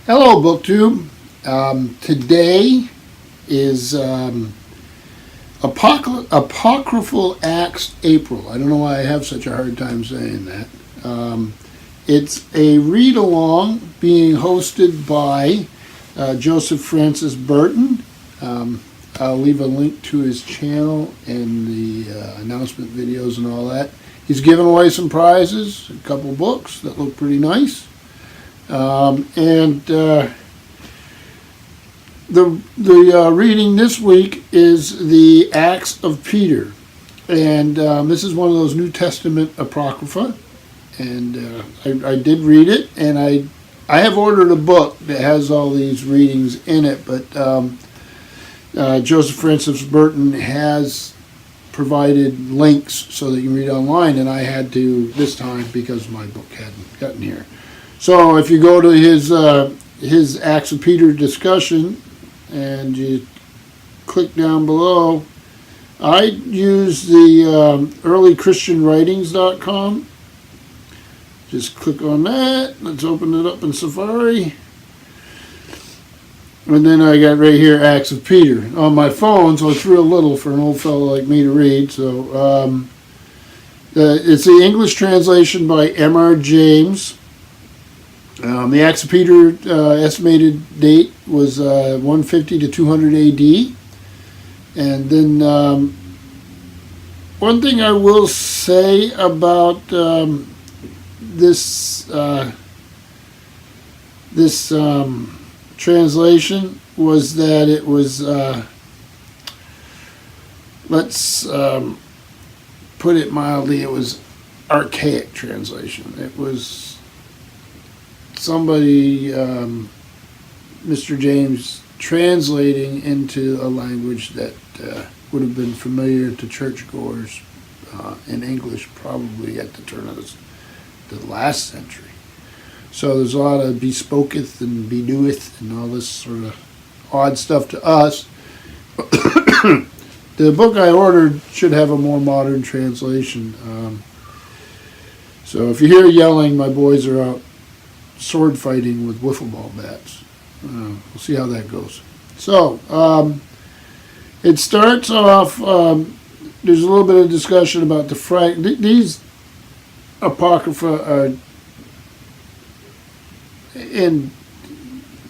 Hello, BookTube. Today is Apocryphal Acts April. I don't know why I have such a hard time saying that. It's a read-along being hosted by Joseph Francis Burton. I'll leave a link to his channel and the announcement videos and all that. He's giving away some prizes, a couple books that look pretty nice. The reading this week is the Acts of Peter, and this is one of those New Testament Apocrypha, and I did read it, and I have ordered a book that has all these readings in it, but Joseph Francis Burton has provided links so that you can read online, and I had to this time because my book hadn't gotten here. So if you go to his Acts of Peter discussion and you click down below, I use the earlychristianwritings.com. Just click on that. Let's open it up in Safari. And then I got right here Acts of Peter on my phone, so it's real little for an old fellow like me to read. So it's the English translation by M.R. James. The Acts of Peter estimated date was 150 to 200 AD. And then one thing I will say about this translation was that it was, let's put it mildly, it was archaic translation. It was somebody, Mr. James, translating into a language that would have been familiar to churchgoers in English probably at the turn of the last century. So there's a lot of bespoketh and bedoeth and all this sort of odd stuff to us. The book I ordered should have a more modern translation. So if you hear yelling, my boys are out sword fighting with wiffle ball bats. We'll see how that goes. So it starts off, there's a little bit of discussion about the these Apocrypha are in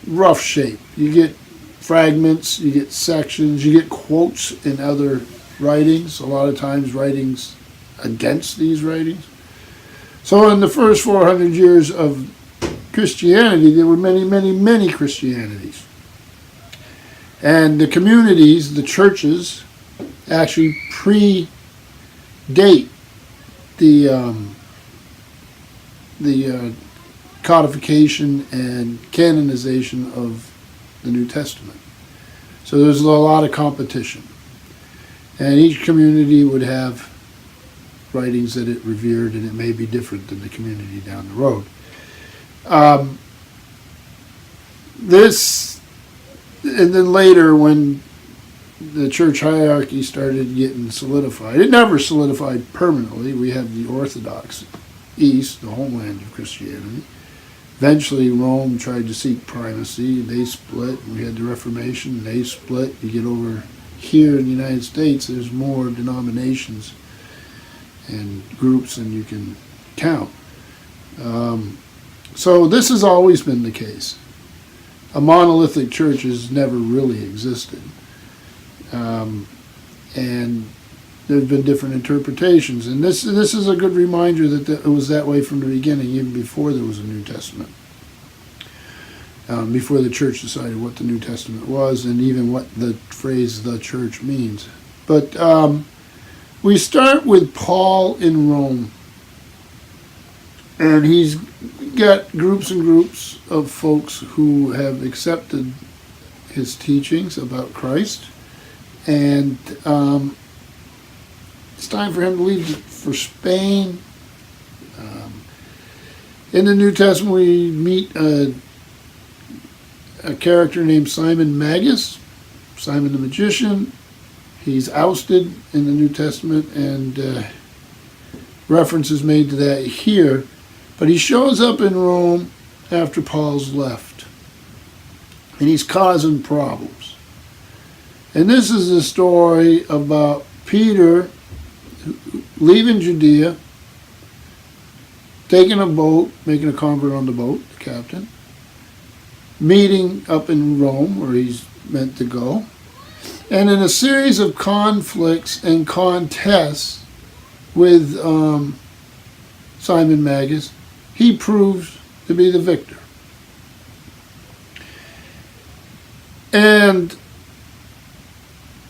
rough shape. You get fragments, you get sections, you get quotes in other writings, a lot of times writings against these writings. So in the first 400 years of Christianity, there were many, many, many Christianities. And the communities, the churches, actually predate the codification and canonization of the New Testament. So there's a lot of competition. And each community would have writings that it revered, and it may be different than the community down the road. And then later when the church hierarchy started getting solidified, it never solidified permanently. We have the Orthodox East, the homeland of Christianity. Eventually Rome tried to seek primacy, they split. We had the Reformation, they split. You get over here in the United States, there's more denominations and groups than you can count. So this has always been the case. A monolithic church has never really existed. And there's been different interpretations. And this is a good reminder that it was that way from the beginning, even before there was a New Testament. Before the church decided what the New Testament was and even what the phrase "the church" means. But we start with Paul in Rome. And he's got groups and groups of folks who have accepted his teachings about Christ. And it's time for him to leave for Spain. In the New Testament, we meet a character named Simon Magus, Simon the Magician. He's ousted in the New Testament, and reference is made to that here. But he shows up in Rome after Paul's left. and he's causing problems. And this is a story about Peter leaving Judea, taking a boat, making a convert on the boat, the captain, meeting up in Rome where he's meant to go, and in a series of conflicts and contests with Simon Magus, he proves to be the victor. And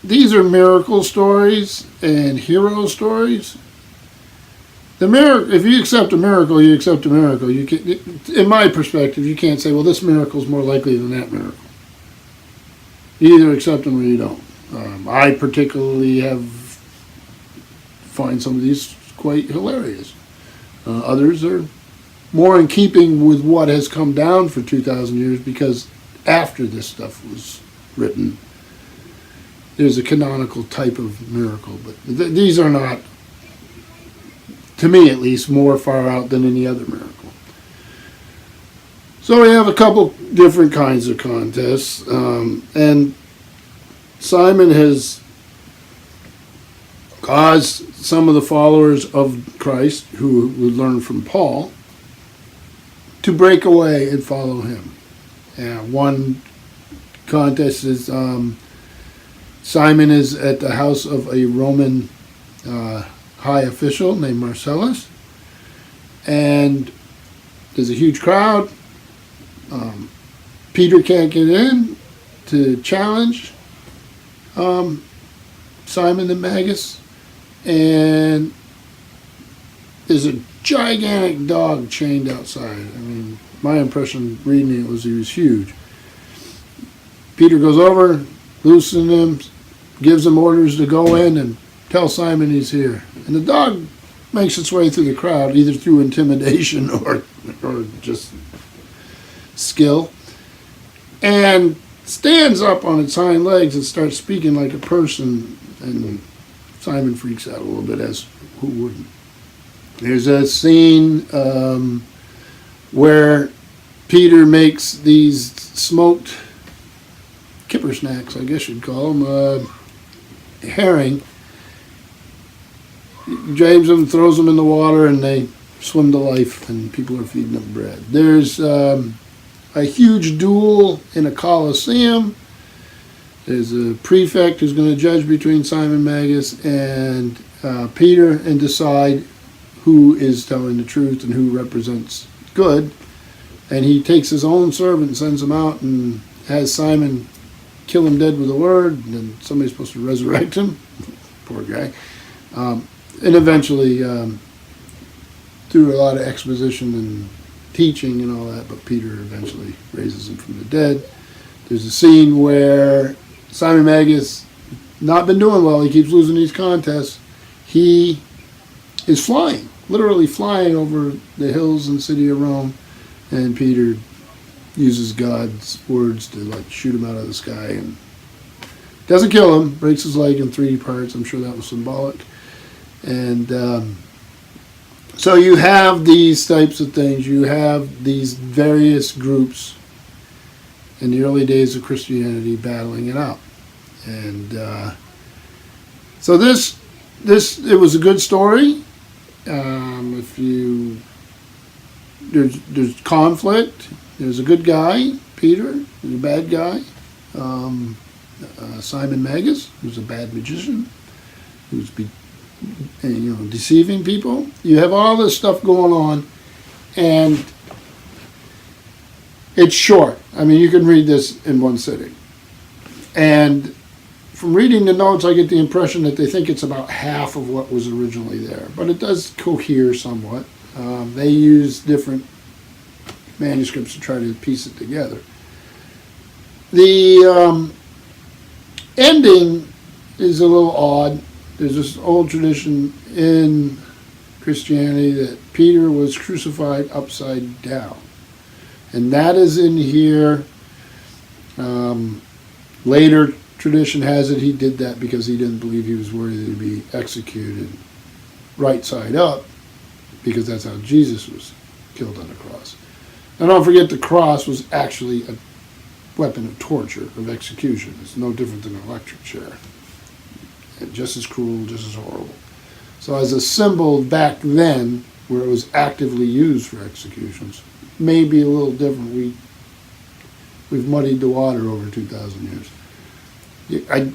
these are miracle stories and hero stories. The miracle, if you accept a miracle, you accept a miracle. You can, in my perspective, you can't say, well, this miracle is more likely than that miracle. You either accept them or you don't. I particularly find some of these quite hilarious. Others are more in keeping with what has come down for 2,000 years, because after this stuff was written, there's a canonical type of miracle. But these are not, to me at least, more far out than any other miracle. So we have a couple different kinds of contests, and Simon has caused some of the followers of Christ, who would learn from Paul, to break away and follow him. One contest is Simon is at the house of a Roman high official named Marcellus, and there's a huge crowd. Peter can't get in to challenge Simon the Magus, and there's a gigantic dog chained outside. I mean, my impression reading it was he was huge. Peter goes over, loosens him, gives him orders to go in and tell Simon he's here. And the dog makes its way through the crowd, either through intimidation or just skill, and stands up on its hind legs and starts speaking like a person, and Simon freaks out a little bit, as who wouldn't. There's a scene where Peter makes these smoked kipper snacks, I guess you'd call them, herring, drains them, throws them in the water, and they swim to life, and people are feeding them bread. There's a huge duel in a coliseum. There's a prefect who's going to judge between Simon Magus and Peter and decide who is telling the truth and who represents good. And he takes his own servant and sends him out and has Simon kill him dead with a word, and then somebody's supposed to resurrect him. Poor guy. And eventually, through a lot of exposition and teaching and all that, but Peter eventually raises him from the dead. There's a scene where Simon Magus, not been doing well, he keeps losing these contests. He is flying, literally flying over the hills and city of Rome, and Peter uses God's words to shoot him out of the sky, and doesn't kill him, breaks his leg in 3 parts. I'm sure that was symbolic. And so you have these types of things. You have these various groups in the early days of Christianity battling it out. And so it was a good story. There's conflict. There's a good guy, Peter. There's a bad guy, Simon Magus, who's a bad magician, who's deceiving people. You have all this stuff going on, and it's short. I mean, you can read this in one sitting. And from reading the notes, I get the impression that they think it's about half of what was originally there, but it does cohere somewhat. They use different manuscripts to try to piece it together. The ending is a little odd. There's this old tradition in Christianity that Peter was crucified upside down. And that is in here. Later tradition has it he did that because he didn't believe he was worthy to be executed right side up, because that's how Jesus was killed on the cross. And don't forget, the cross was actually a weapon of torture, of execution. It's no different than an electric chair. And just as cruel, just as horrible. So as a symbol back then, where it was actively used for executions, maybe a little different. We've muddied the water over 2,000 years.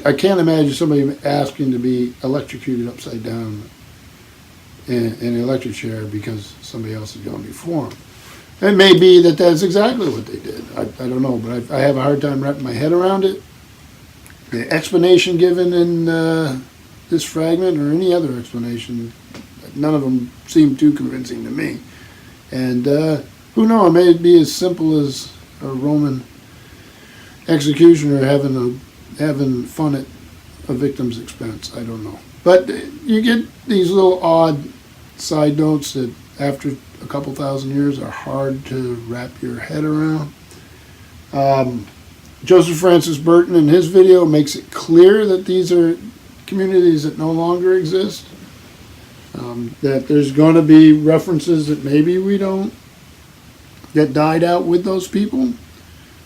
I can't imagine somebody asking to be electrocuted upside down in an electric chair because somebody else is going before them. It may be that that's exactly what they did. I don't know, but I have a hard time wrapping my head around it. The explanation given in this fragment, or any other explanation, none of them seem too convincing to me. And who knows, it may be as simple as a Roman executioner having fun at a victim's expense. I don't know. But you get these little odd side notes that after a couple thousand years are hard to wrap your head around. Joseph Francis Burton in his video makes it clear that these are communities that no longer exist. That there's going to be references that maybe we don't get died out with those people.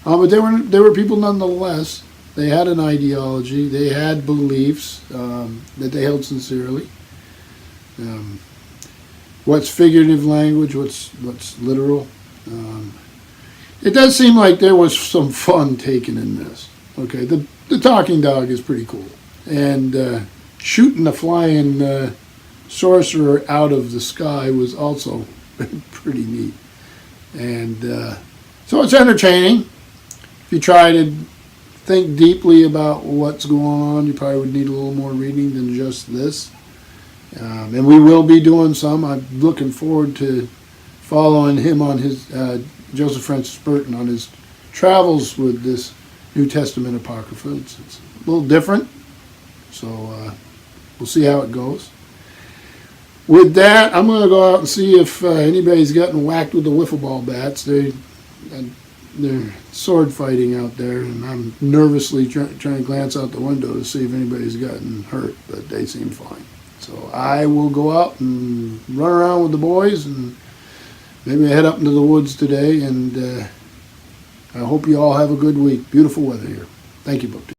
But they were people nonetheless. They had an ideology. They had beliefs that they held sincerely. What's figurative language? What's literal? It does seem like there was some fun taken in this. Okay, the talking dog is pretty cool, and shooting the flying sorcerer out of the sky was also pretty neat. And so it's entertaining. If you try to think deeply about what's going on, you probably would need a little more reading than just this. And we will be doing some. I'm looking forward to following him on his, Joseph Francis Burton, on his travels with this New Testament Apocrypha. It's a little different, so we'll see how it goes. With that, I'm going to go out and see if anybody's gotten whacked with the wiffle ball bats. They're sword fighting out there, and I'm nervously trying to glance out the window to see if anybody's gotten hurt, but they seem fine. So I will go out and run around with the boys, and maybe head up into the woods today, and I hope you all have a good week. Beautiful weather here. Thank you, BookTube.